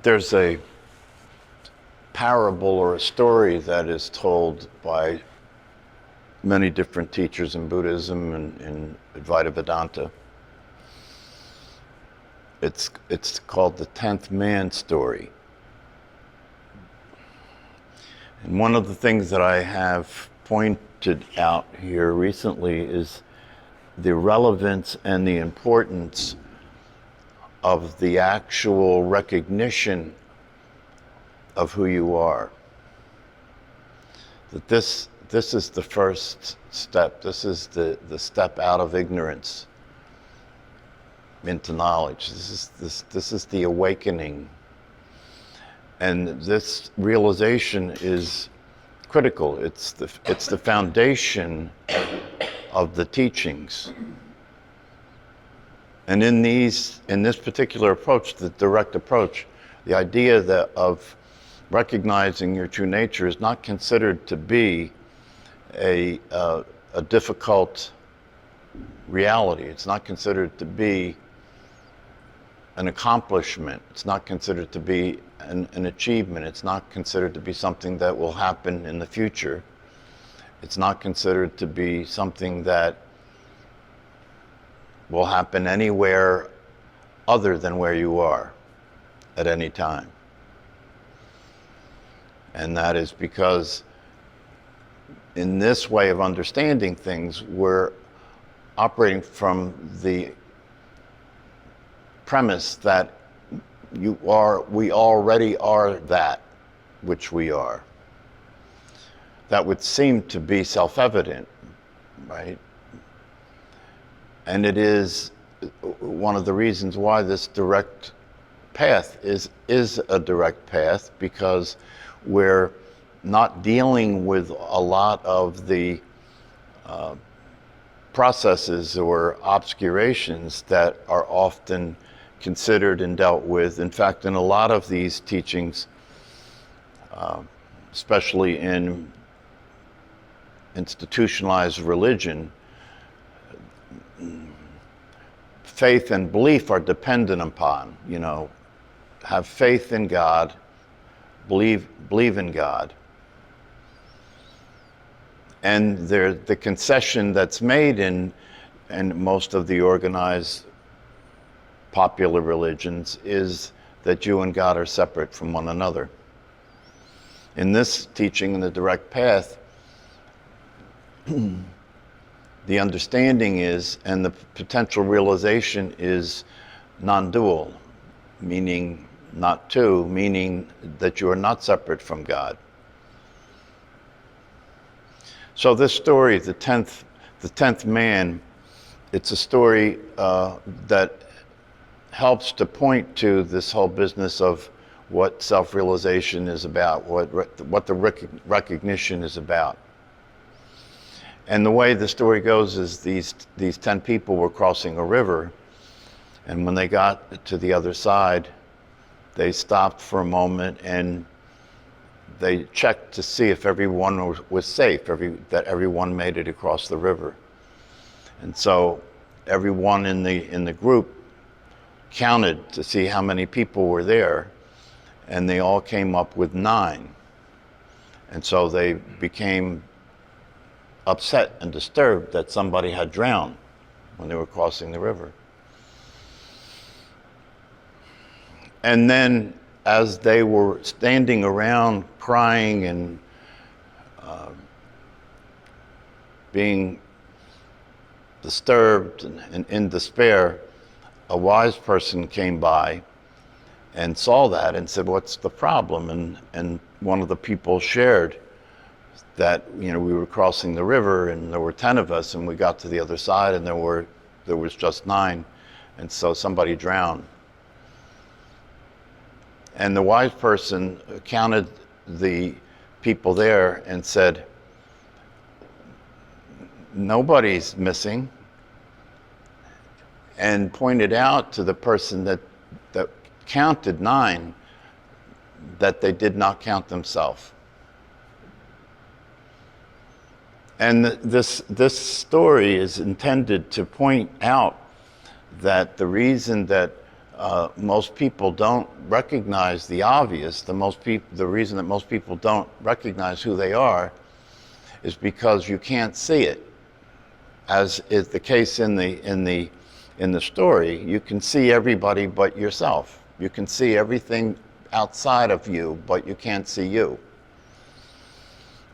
There's a parable or a story that is told by many different teachers in Buddhism and in Advaita Vedanta. It's called the 10th man story. And one of the things that I have pointed out here recently is the relevance and the importance of the actual recognition of who you are. That this is the first step. This is the step out of ignorance into knowledge. This is the awakening. And this realization is critical. It's the foundation of the teachings. And in this particular approach, the direct approach, the idea of recognizing your true nature is not considered to be a difficult reality. It's not considered to be an accomplishment. It's not considered to be an achievement. It's not considered to be something that will happen in the future. It's not considered to be something that will happen anywhere other than where you are at any time. And that is because in this way of understanding things, we're operating from the premise that we already are that which we are. That would seem to be self-evident, right? And it is one of the reasons why this direct path is a direct path, because we're not dealing with a lot of the processes or obscurations that are often considered and dealt with. In fact, in a lot of these teachings, especially in institutionalized religion, faith and belief are dependent upon, have faith in God, believe in God. And the concession that's made in most of the organized popular religions is that you and God are separate from one another. In this teaching, in the direct path, the understanding is, and the potential realization is non-dual, meaning not two, meaning that you are not separate from God. So this story, the 10th man, it's a story that helps to point to this whole business of what self-realization is about, what the recognition is about. And the way the story goes is these 10 people were crossing a river, and when they got to the other side, they stopped for a moment and they checked to see if everyone was safe, that everyone made it across the river. And so everyone in the group counted to see how many people were there, and they all came up with 9. And so they became upset and disturbed that somebody had drowned when they were crossing the river. And then as they were standing around crying and being disturbed and in despair, a wise person came by and saw that and said, "What's the problem?" And one of the people shared that we were crossing the river and there were 10 of us, and we got to the other side and there was just 9, and so somebody drowned. And the wise person counted the people there and said, "Nobody's missing," and pointed out to the person that counted 9 that they did not count themselves. And this story is intended to point out that the reason that most people don't recognize the obvious. The reason that most people don't recognize who they are is because you can't see it. As is the case in the story, you can see everybody but yourself. You can see everything outside of you, but you can't see you.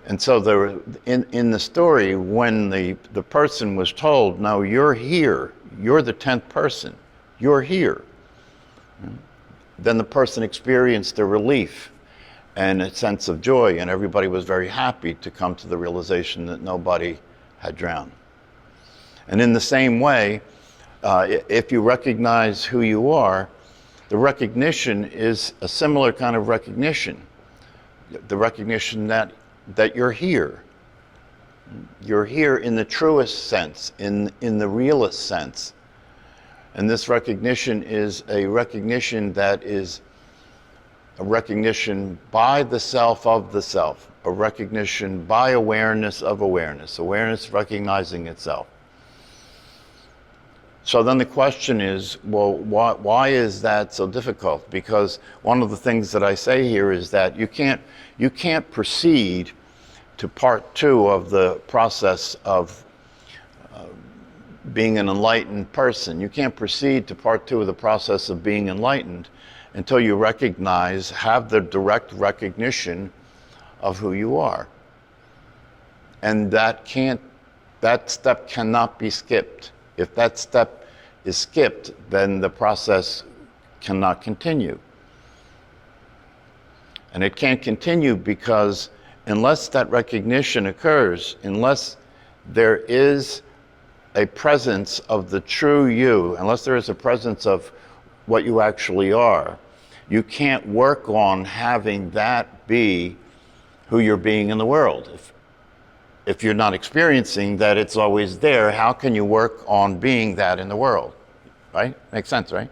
And so in the story, when the person was told, no, you're here, you're the 10th person, you're here, then the person experienced a relief and a sense of joy, and everybody was very happy to come to the realization that nobody had drowned. And in the same way, if you recognize who you are, the recognition is a similar kind of recognition. The recognition that you're here. You're here in the truest sense, in the realest sense. And this recognition is a recognition that is a recognition by the self of the self, a recognition by awareness of awareness, awareness recognizing itself. So then the question is, well, why is that so difficult? Because one of the things that I say here is that you can't proceed to part 2 of the process of being an enlightened person. You can't proceed to part 2 of the process of being enlightened until you have the direct recognition of who you are. And that step cannot be skipped. If that step is skipped, then the process cannot continue. And it can't continue because unless that recognition occurs, unless there is a presence of the true you, unless there is a presence of what you actually are, you can't work on having that be who you're being in the world. If you're not experiencing that it's always there, how can you work on being that in the world? Right? Makes sense, right?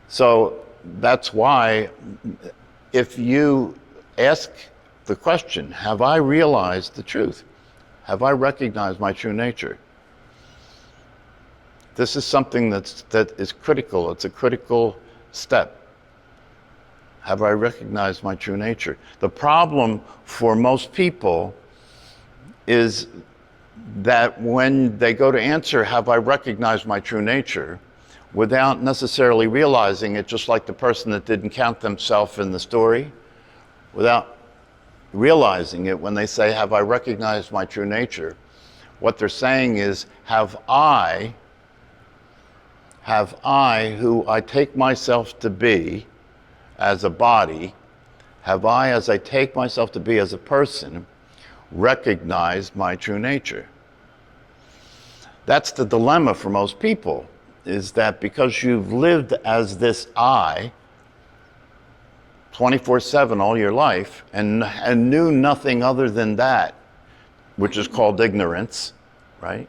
So that's why if you ask the question, have I realized the truth? Have I recognized my true nature? This is something that is critical. It's a critical step. Have I recognized my true nature? The problem for most people is that when they go to answer, have I recognized my true nature, without necessarily realizing it, just like the person that didn't count themselves in the story, without realizing it, when they say, have I recognized my true nature, what they're saying is, have I, who I take myself to be as a body, have I, as I take myself to be as a person, recognized my true nature? That's the dilemma for most people, is that because you've lived as this I 24/7 all your life and knew nothing other than that, which is called ignorance, right?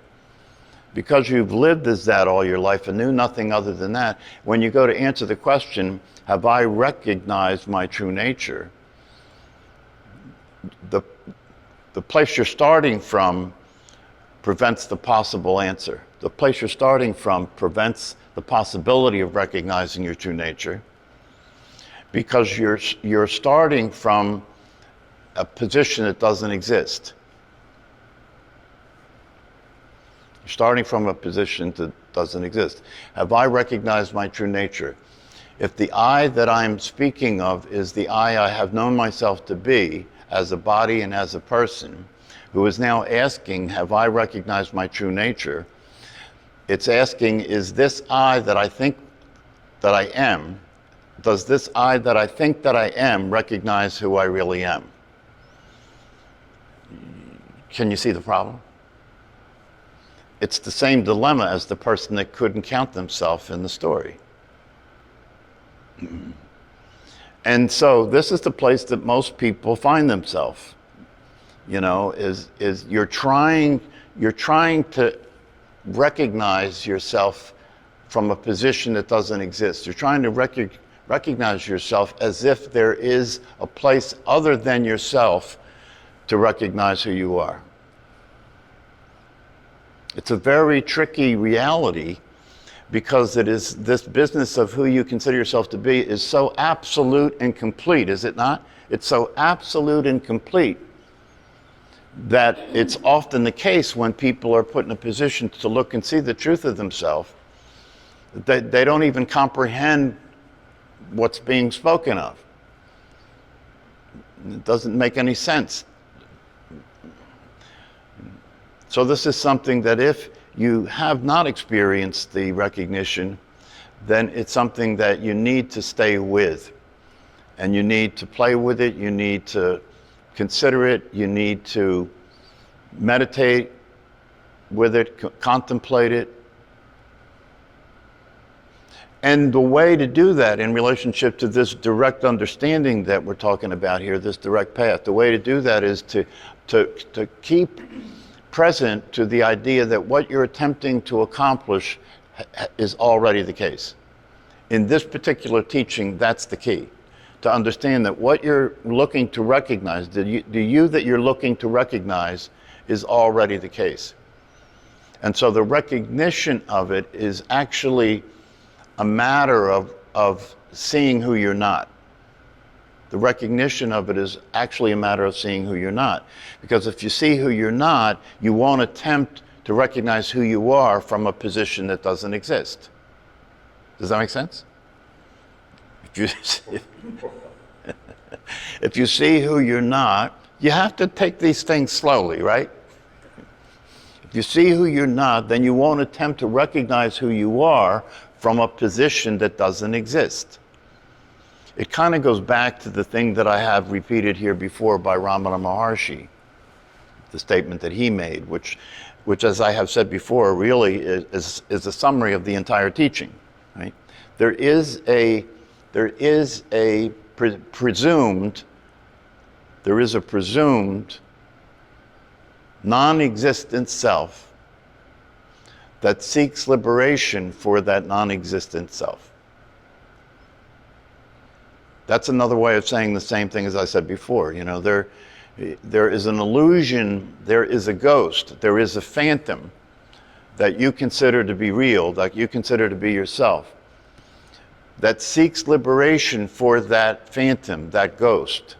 Because you've lived as that all your life and knew nothing other than that, when you go to answer the question, have I recognized my true nature? The place you're starting from prevents the possible answer. The place you're starting from prevents the possibility of recognizing your true nature, because you're starting from a position that doesn't exist. You're starting from a position that doesn't exist. Have I recognized my true nature? If the I that I'm speaking of is the I have known myself to be as a body and as a person, who is now asking, have I recognized my true nature? It's asking, is this I that I think that I am, does this I that I think that I am recognize who I really am? Can you see the problem? It's the same dilemma as the person that couldn't count themselves in the story. And so this is the place that most people find themselves. You know, is you're trying to recognize yourself from a position that doesn't exist. You're trying to recognize yourself as if there is a place other than yourself to recognize who you are. It's a very tricky reality, because it is this business of who you consider yourself to be is so absolute and complete, is it not? It's so absolute and complete that it's often the case when people are put in a position to look and see the truth of themselves, they don't even comprehend what's being spoken of. It doesn't make any sense. So this is something that if you have not experienced the recognition, then it's something that you need to stay with. And you need to play with it, you need to consider it, you need to meditate with it, contemplate it. And the way to do that in relationship to this direct understanding that we're talking about here, this direct path, the way to do that is to keep present to the idea that what you're attempting to accomplish is already the case. In this particular teaching, that's the key. To understand that what you're looking to recognize, the you that you're looking to recognize is already the case. And so the recognition of it is actually a matter of seeing who you're not. The recognition of it is actually a matter of seeing who you're not. Because if you see who you're not, you won't attempt to recognize who you are from a position that doesn't exist. Does that make sense? If you see who you're not, you have to take these things slowly, right? If you see who you're not, then you won't attempt to recognize who you are from a position that doesn't exist. It kind of goes back to the thing that I have repeated here before by Ramana Maharshi, the statement that he made, which as I have said before, really is a summary of the entire teaching. Right? There is a presumed non-existent self that seeks liberation for that non-existent self. That's another way of saying the same thing as I said before. You know, there is an illusion, there is a ghost, there is a phantom that you consider to be real, that you consider to be yourself, that seeks liberation for that phantom, that ghost.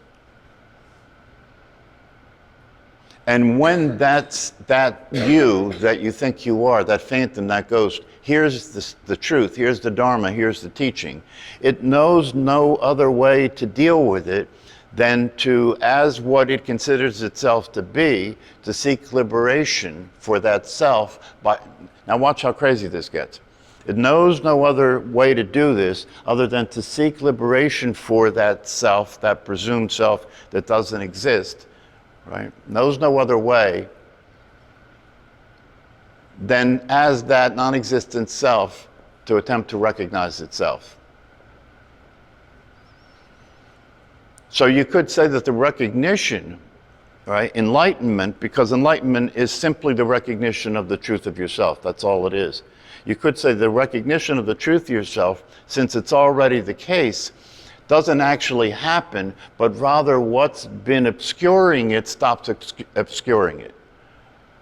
And when that's that you that you think you are, that phantom, that ghost, here's the truth, here's the Dharma, here's the teaching. It knows no other way to deal with it than to, as what it considers itself to be, to seek liberation for that self. Now watch how crazy this gets. It knows no other way to do this other than to seek liberation for that self, that presumed self that doesn't exist. Right? Knows no other way than as that non-existent self to attempt to recognize itself. So you could say that the recognition, right, enlightenment, because enlightenment is simply the recognition of the truth of yourself. That's all it is. You could say the recognition of the truth of yourself, since it's already the case, doesn't actually happen, but rather what's been obscuring it stops obscuring it,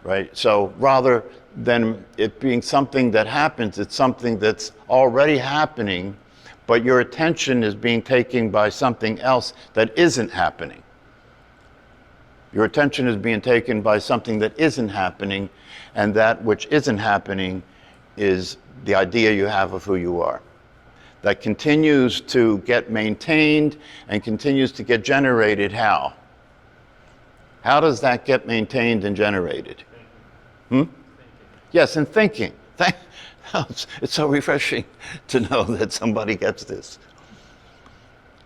right? So rather than it being something that happens, it's something that's already happening, but your attention is being taken by something else that isn't happening. Your attention is being taken by something that isn't happening, and that which isn't happening is the idea you have of who you are. That continues to get maintained and continues to get generated. How? How does that get maintained and generated? Yes, in thinking. It's so refreshing to know that somebody gets this.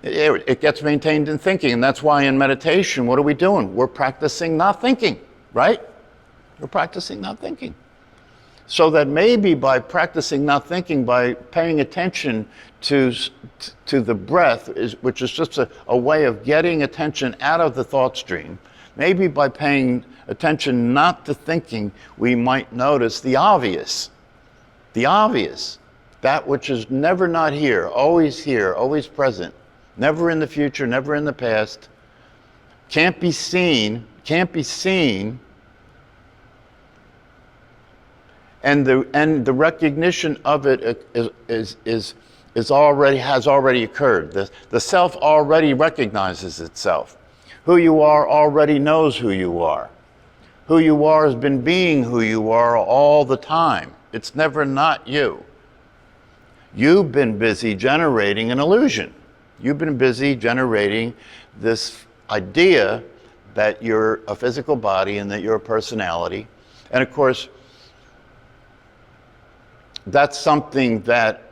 It gets maintained in thinking, and that's why in meditation, what are we doing? We're practicing not thinking, right? We're practicing not thinking. So that maybe by practicing not thinking, by paying attention to the breath, which is just a way of getting attention out of the thought stream, maybe by paying attention not to thinking, we might notice the obvious, that which is never not here, always present, never in the future, never in the past, can't be seen, And the recognition of it has already occurred. The self already recognizes itself. Who you are already knows who you are. Who you are has been being who you are all the time. It's never not you. You've been busy generating an illusion. You've been busy generating this idea that you're a physical body and that you're a personality. And of course, that's something that,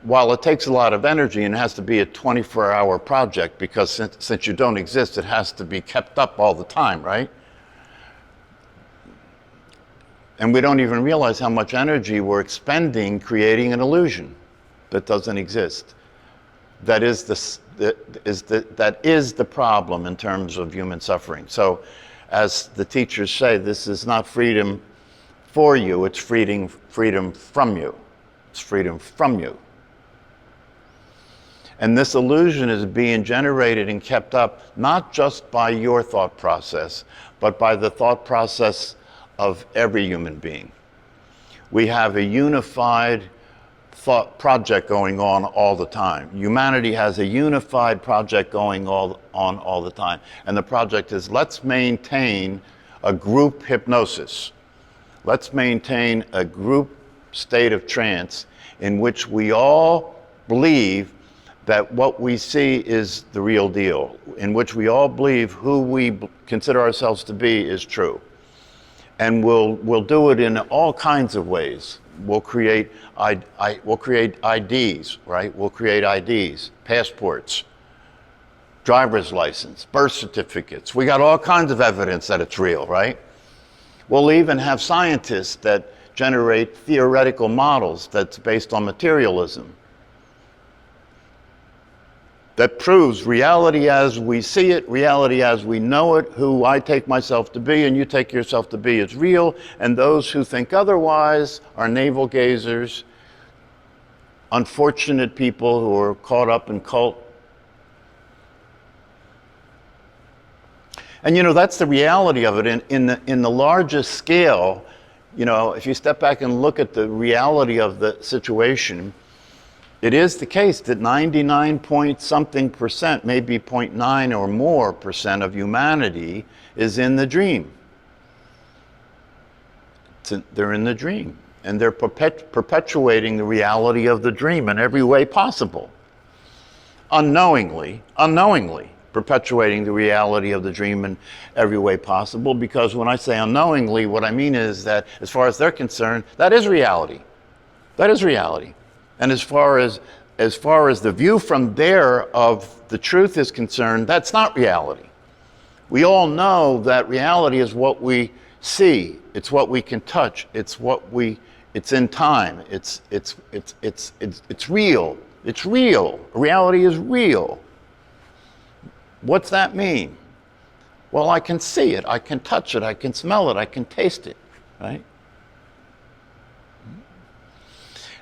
while it takes a lot of energy and has to be a 24-hour project, because since you don't exist, it has to be kept up all the time, right? And we don't even realize how much energy we're expending creating an illusion that doesn't exist. That is the problem in terms of human suffering. So, as the teachers say, this is not freedom for you, it's freedom from you. It's freedom from you. And this illusion is being generated and kept up not just by your thought process, but by the thought process of every human being. We have a unified thought project going on all the time. Humanity has a unified project going on all the time. And the project is, let's maintain a group hypnosis. Let's maintain a group state of trance in which we all believe that what we see is the real deal, in which we all believe who we consider ourselves to be is true. And we'll do it in all kinds of ways. We'll create IDs, right? We'll create IDs, passports, driver's license, birth certificates. We got all kinds of evidence that it's real, right? We'll even have scientists that generate theoretical models that's based on materialism, that proves reality as we see it, reality as we know it, who I take myself to be and you take yourself to be is real, and those who think otherwise are navel gazers, unfortunate people who are caught up in cult. And that's the reality of it in the largest scale. If you step back and look at the reality of the situation, it is the case that 99-point-something%, maybe 0.9 or more percent of humanity is in the dream. They're in the dream. And they're perpetuating the reality of the dream in every way possible. Unknowingly perpetuating the reality of the dream in every way possible, because when I say unknowingly, what I mean is that as far as they're concerned, that is reality. That is reality. And as far as the view from there of the truth is concerned, that's not reality. We all know that reality is what we see. It's what we can touch. It's in time. It's real. It's real. Reality is real. What's that mean? Well, I can see it. I can touch it. I can smell it. I can taste it, right?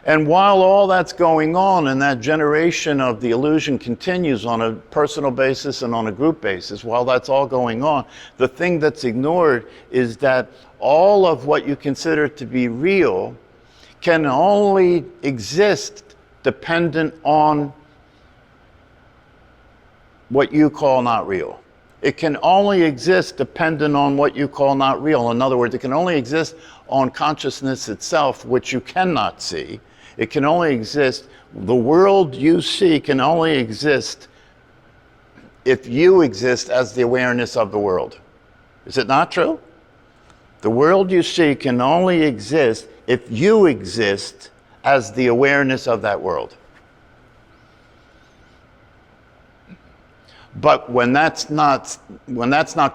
And while all that's going on and that generation of the illusion continues on a personal basis and on a group basis, while that's all going on, the thing that's ignored is that all of what you consider to be real can only exist dependent on what you call not real. It can only exist dependent on what you call not real. In other words, it can only exist on consciousness itself, which you cannot see. It can only exist, the world you see can only exist if you exist as the awareness of the world. Is it not true? The world you see can only exist if you exist as the awareness of that world. But when that's not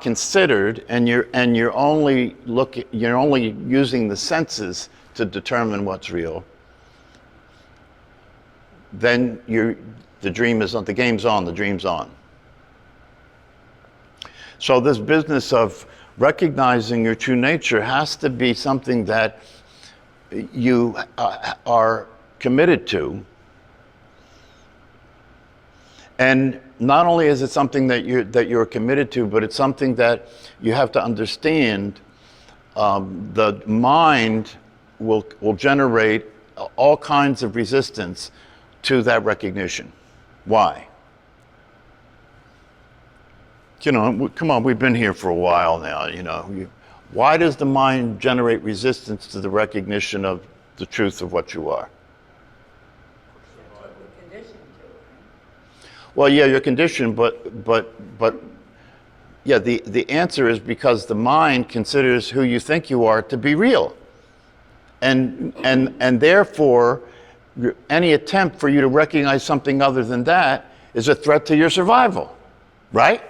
considered, and you're only using the senses to determine what's real, then the dream is on, the game's on, the dream's on. So this business of recognizing your true nature has to be something that you are committed to. And not only is it something that you're committed to, but it's something that you have to understand. The mind will generate all kinds of resistance to that recognition. Why? You know, come on, we've been here for a while now, you know. Why does the mind generate resistance to the recognition of the truth of what you are? Well, yeah, you're conditioned, but yeah, the answer is because the mind considers who you think you are to be real. And therefore, any attempt for you to recognize something other than that is a threat to your survival, right?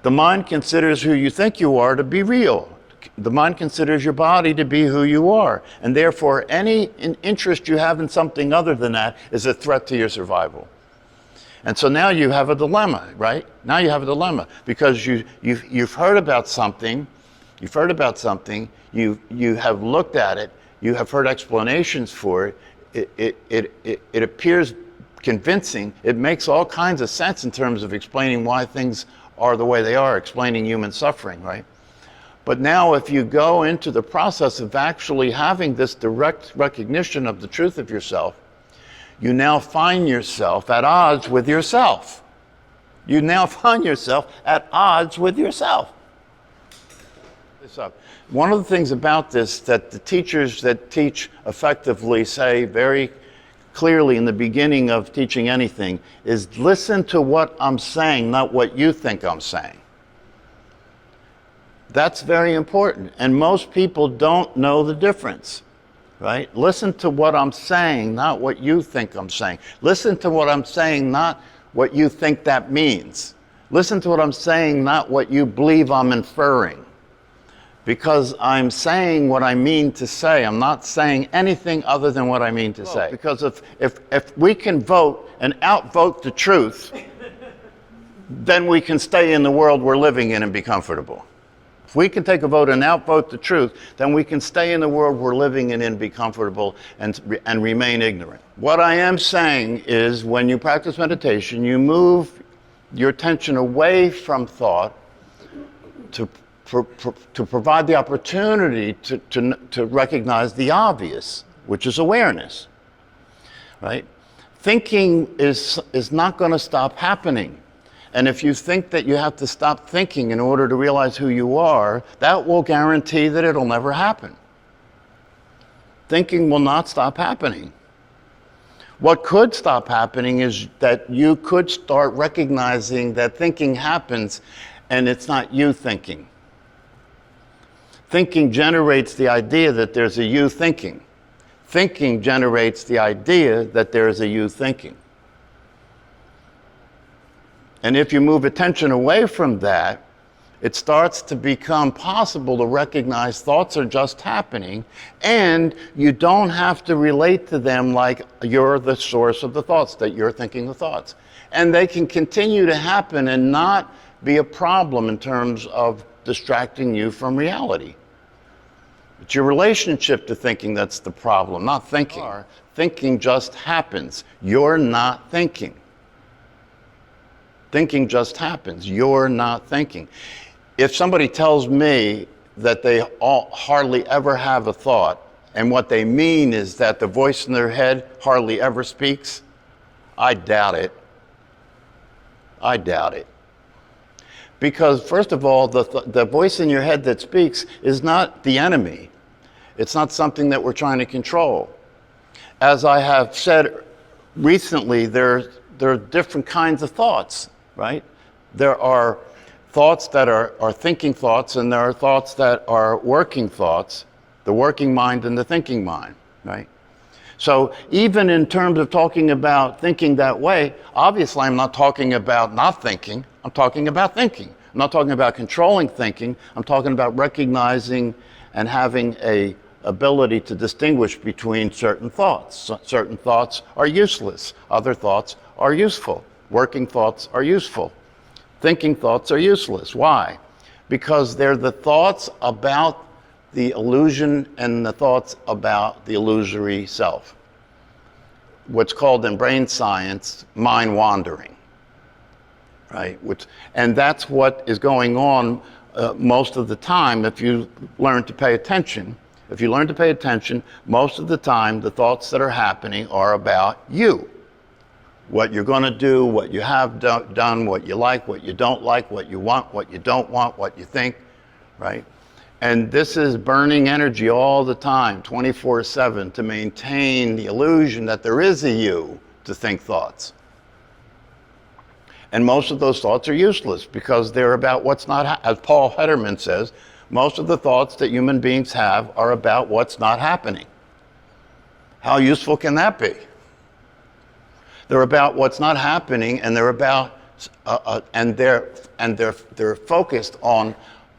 The mind considers who you think you are to be real. The mind considers your body to be who you are. And therefore, any interest you have in something other than that is a threat to your survival. And so now you have a dilemma, right? Now you have a dilemma because you've heard about something, you have looked at it, you have heard explanations for it, it appears convincing, it makes all kinds of sense in terms of explaining why things are the way they are, explaining human suffering, right? But now if you go into the process of actually having this direct recognition of the truth of yourself, you now find yourself at odds with yourself. You now find yourself at odds with yourself. One of the things about this that the teachers that teach effectively say very clearly in the beginning of teaching anything is listen to what I'm saying, not what you think I'm saying. That's very important. And most people don't know the difference. Right? Listen to what I'm saying, not what you think I'm saying. Listen to what I'm saying, not what you think that means. Listen to what I'm saying, not what you believe I'm inferring. Because I'm saying what I mean to say. I'm not saying anything other than what I mean to say. Because if we can vote and outvote the truth, then we can stay in the world we're living in and be comfortable. If we can take a vote and outvote the truth, then we can stay in the world we're living in and be comfortable and remain ignorant. What I am saying is when you practice meditation, you move your attention away from thought to provide the opportunity to recognize the obvious, which is awareness, right? Thinking is not going to stop happening. And if you think that you have to stop thinking in order to realize who you are, that will guarantee that it'll never happen. Thinking will not stop happening. What could stop happening is that you could start recognizing that thinking happens and it's not you thinking. Thinking generates the idea that there's a you thinking. Thinking generates the idea that there's a you thinking. And if you move attention away from that, it starts to become possible to recognize thoughts are just happening, and you don't have to relate to them like you're the source of the thoughts, that you're thinking the thoughts. And they can continue to happen and not be a problem in terms of distracting you from reality. It's your relationship to thinking that's the problem, not thinking. Thinking just happens. You're not thinking. Thinking just happens. You're not thinking. If somebody tells me that they hardly ever have a thought, and what they mean is that the voice in their head hardly ever speaks, I doubt it. I doubt it. Because first of all, the voice in your head that speaks is not the enemy. It's not something that we're trying to control. As I have said recently, there are different kinds of thoughts. Right? There are thoughts that are thinking thoughts, and there are thoughts that are working thoughts, the working mind and the thinking mind, right? So even in terms of talking about thinking that way, obviously I'm not talking about not thinking, I'm talking about thinking. I'm not talking about controlling thinking, I'm talking about recognizing and having a ability to distinguish between certain thoughts. Certain thoughts are useless, other thoughts are useful. Working thoughts are useful. Thinking thoughts are useless. Why? Because they're the thoughts about the illusion and the thoughts about the illusory self. What's called in brain science, mind wandering. Right? And that's what is going on most of the time if you learn to pay attention. if you learn to pay attention, most of the time the thoughts that are happening are about you. What you're going to do, what you have done, what you like, what you don't like, what you want, what you don't want, what you think, right? And this is burning energy all the time, 24/7, to maintain the illusion that there is a you to think thoughts. And most of those thoughts are useless because they're about what's not, as Paul Hederman says, most of the thoughts that human beings have are about what's not happening. How useful can that be? They're about what's not happening, and they're about, they're focused on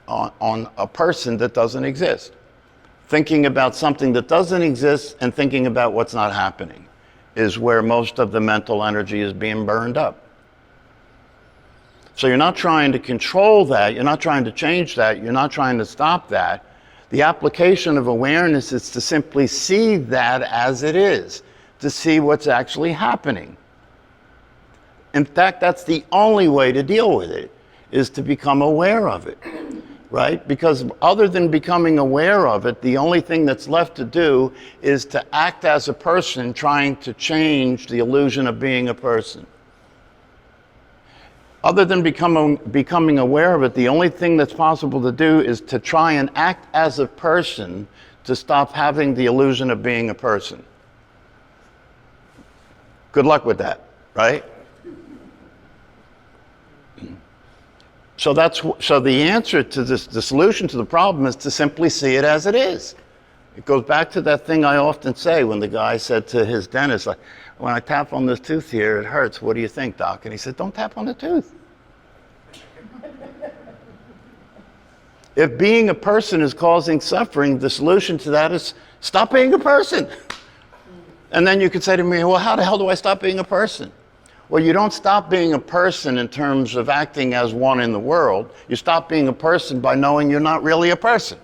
a person that doesn't exist. Thinking about something that doesn't exist and thinking about what's not happening is where most of the mental energy is being burned up. So you're not trying to control that, you're not trying to change that, you're not trying to stop that. The application of awareness is to simply see that as it is, to see what's actually happening. In fact, that's the only way to deal with it, is to become aware of it, right? Because other than becoming aware of it, the only thing that's left to do is to act as a person trying to change the illusion of being a person. Other than becoming aware of it, the only thing that's possible to do is to try and act as a person to stop having the illusion of being a person. Good luck with that, right? So the answer to this, the solution to the problem is to simply see it as it is. It goes back to that thing I often say when the guy said to his dentist, like, when I tap on this tooth here, it hurts. What do you think, doc? And he said, don't tap on the tooth. If being a person is causing suffering, the solution to that is stop being a person. And then you could say to me, well, how the hell do I stop being a person? Well, you don't stop being a person in terms of acting as one in the world. You stop being a person by knowing you're not really a person.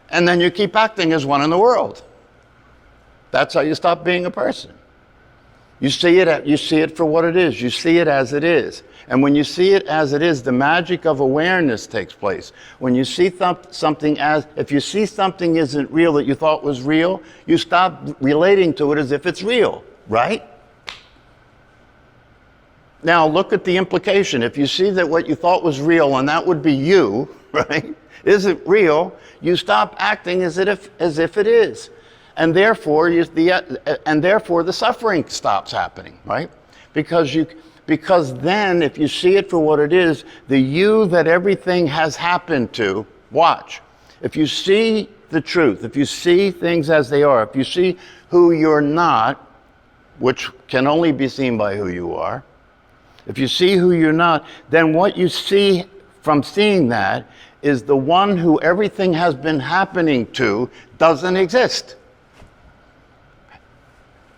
And then you keep acting as one in the world. That's how you stop being a person. You see it for what it is. You see it as it is. And when you see it as it is, the magic of awareness takes place. When you see something as, if you see something isn't real that you thought was real, you stop relating to it as if it's real, right? Now look at the implication. If you see that what you thought was real, and that would be you, right, isn't real, you stop acting as if it is. And therefore, the suffering stops happening, right? Because then, if you see it for what it is, the you that everything has happened to, watch. If you see the truth, if you see things as they are, if you see who you're not, which can only be seen by who you are, if you see who you're not, then what you see from seeing that is the one who everything has been happening to doesn't exist.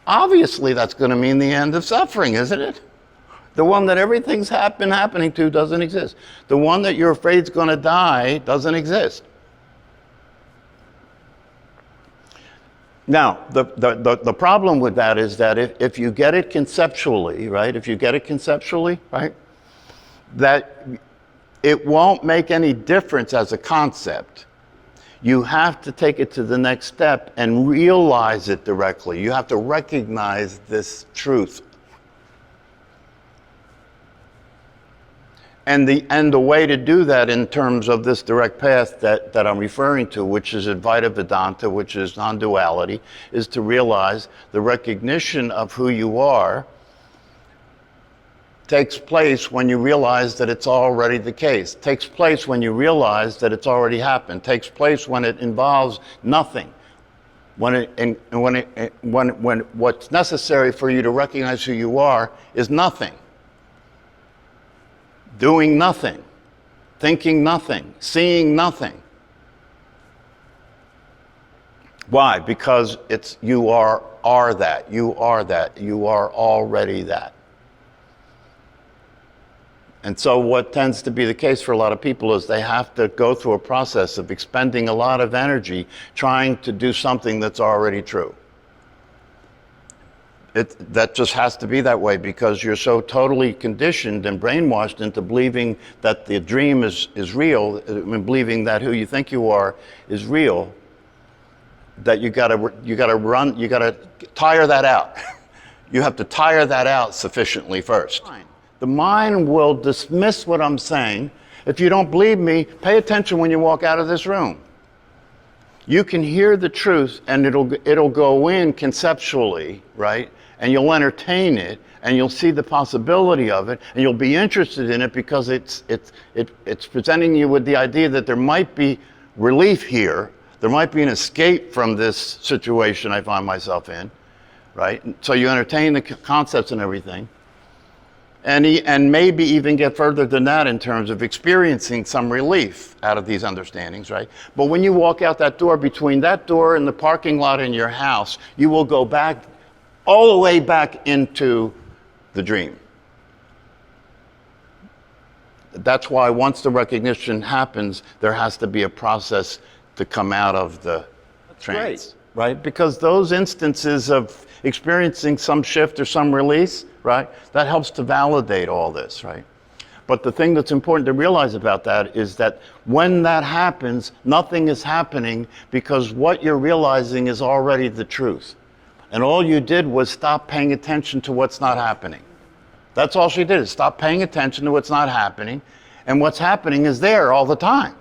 Obviously, that's going to mean the end of suffering, isn't it? The one that everything's been happening to doesn't exist. The one that you're afraid is going to die doesn't exist. Now, the problem with that is that if you get it conceptually, right, that it won't make any difference as a concept. You have to take it to the next step and realize it directly. You have to recognize this truth. And the way to do that in terms of this direct path that I'm referring to, which is Advaita Vedanta, which is non-duality, is to realize the recognition of who you are takes place when you realize that it's already the case. Takes place when you realize that it's already happened. Takes place when it involves nothing. When what's necessary for you to recognize who you are is nothing. Doing nothing, thinking nothing, seeing nothing. Why? Because you are that. You are that. You are already that. And so what tends to be the case for a lot of people is they have to go through a process of expending a lot of energy trying to do something that's already true. That just has to be that way because you're so totally conditioned and brainwashed into believing that the dream is real, and believing that who you think you are is real, that you gotta tire that out. You have to tire that out sufficiently first. The mind will dismiss what I'm saying. If you don't believe me, pay attention when you walk out of this room. You can hear the truth and it'll go in conceptually, right? And you'll entertain it and you'll see the possibility of it and you'll be interested in it because it's presenting you with the idea that there might be relief here. There might be an escape from this situation I find myself in, right? So you entertain the concepts and everything. And maybe even get further than that in terms of experiencing some relief out of these understandings, right? But when you walk out that door, between that door and the parking lot in your house, you will go back, all the way back into the dream. That's why once the recognition happens, there has to be a process to come out of the trance, right? Because those instances of experiencing some shift or some release, right? That helps to validate all this, right? But the thing that's important to realize about that is that when that happens, nothing is happening because what you're realizing is already the truth. And all you did was stop paying attention to what's not happening. That's all she did, is stop paying attention to what's not happening. And what's happening is there all the time.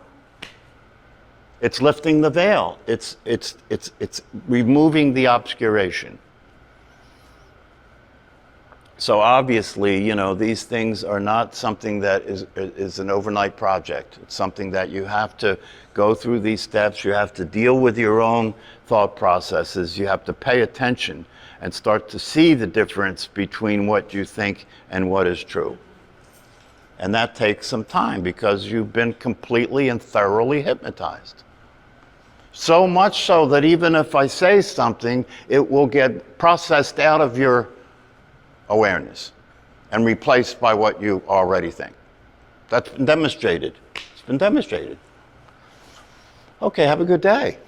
It's lifting the veil. It's removing the obscuration. So obviously, you know, these things are not something that is an overnight project. It's something that you have to go through these steps. You have to deal with your own thought processes. You have to pay attention and start to see the difference between what you think and what is true. And that takes some time because you've been completely and thoroughly hypnotized. So much so that even if I say something, it will get processed out of your awareness and replaced by what you already think. That's been demonstrated. It's been demonstrated. Okay, have a good day.